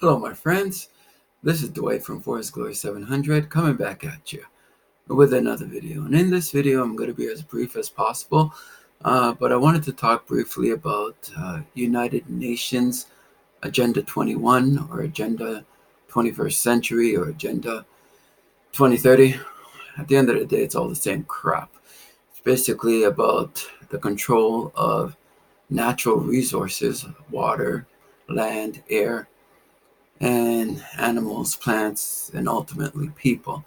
Hello, my friends. This is Dwight from Forest Glory 700 coming back at you with another video. And in this video, I'm going to be as brief as possible, but I wanted to talk briefly about United Nations Agenda 21 or Agenda 21st Century or Agenda 2030. At the end of the day, it's all the same crap. It's basically about the control of natural resources, water, land, air, and animals, plants, and ultimately people.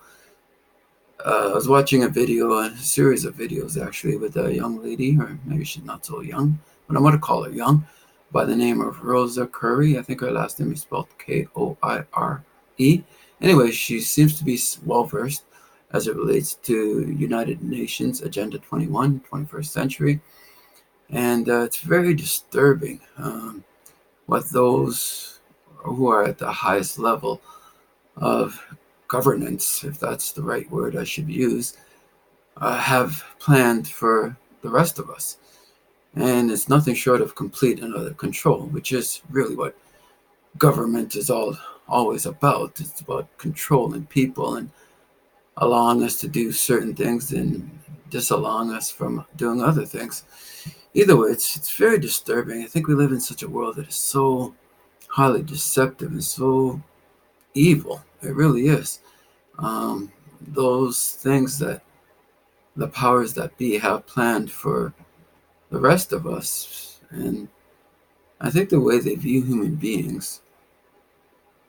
I was watching a series of videos actually, with a young lady, or maybe she's not so young, but I'm going to call her young, by the name of Rosa Curry. I think her last name is spelled Koire. Anyway, she seems to be well versed as it relates to United Nations Agenda 21, 21st century, and it's very disturbing what those who are at the highest level of governance, if that's the right word I should use, have planned for the rest of us. And it's nothing short of complete and utter control, which is really what government is always about. It's about controlling people and allowing us to do certain things and disallowing us from doing other things. Either way, it's very disturbing. I think we live in such a world that is so highly deceptive and so evil. It really is. Those things that the powers that be have planned for the rest of us. And I think the way they view human beings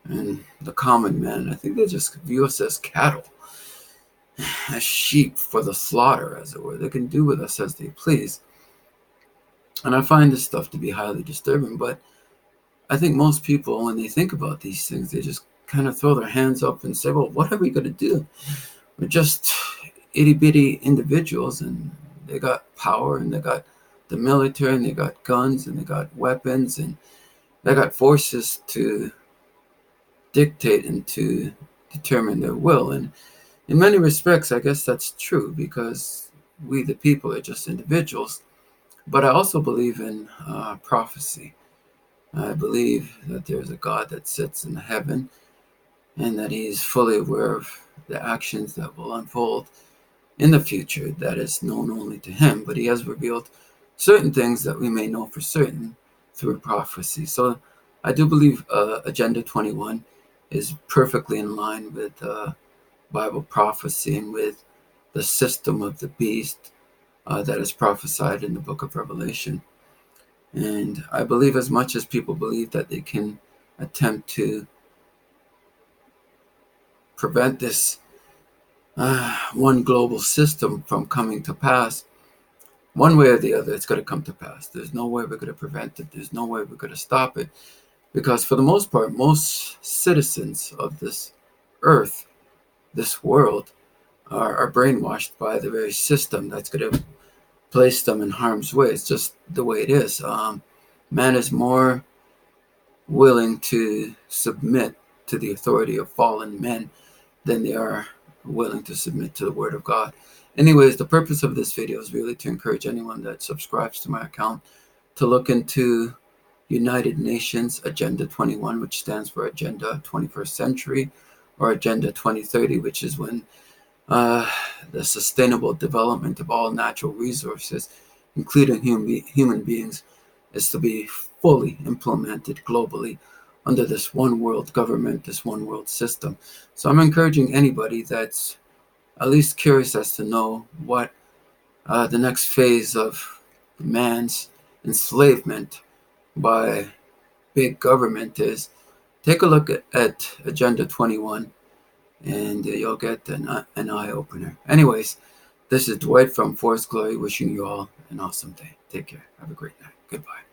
and the common man, I think they just view us as cattle, as sheep for the slaughter, as it were. They can do with us as they please. And I find this stuff to be highly disturbing. But I think most people, when they think about these things, they just kind of throw their hands up and say, well, what are we going to do? We're just itty bitty individuals, and they got power, and they got the military, and they got guns, and they got weapons, and they got forces to dictate and to determine their will. And in many respects, I guess that's true, because we, the people, are just individuals. But I also believe in prophecy. I believe that there's a God that sits in heaven, and that he's fully aware of the actions that will unfold in the future that is known only to him. But he has revealed certain things that we may know for certain through prophecy. So I do believe Agenda 21 is perfectly in line with Bible prophecy and with the system of the beast that is prophesied in the book of Revelation. And I believe, as much as people believe that they can attempt to prevent this one global system from coming to pass, one way or the other, it's going to come to pass. There's no way we're going to prevent it. There's no way we're going to stop it. Because for the most part, most citizens of this earth, this world, are brainwashed by the very system that's going to place them in harm's way. It's just the way it is. Man is more willing to submit to the authority of fallen men than they are willing to submit to the word of God. Anyways, the purpose of this video is really to encourage anyone that subscribes to my account to look into United Nations Agenda 21, which stands for Agenda 21st Century, or Agenda 2030, which is when the sustainable development of all natural resources, including human beings, is to be fully implemented globally under this one world government, this one world system. So I'm encouraging anybody that's at least curious as to know what the next phase of man's enslavement by big government is. Take a look at Agenda 21, and you'll get an eye-opener. Anyways, this is Dwight from Forest Glory, wishing you all an awesome day. Take care. Have a great night. Goodbye.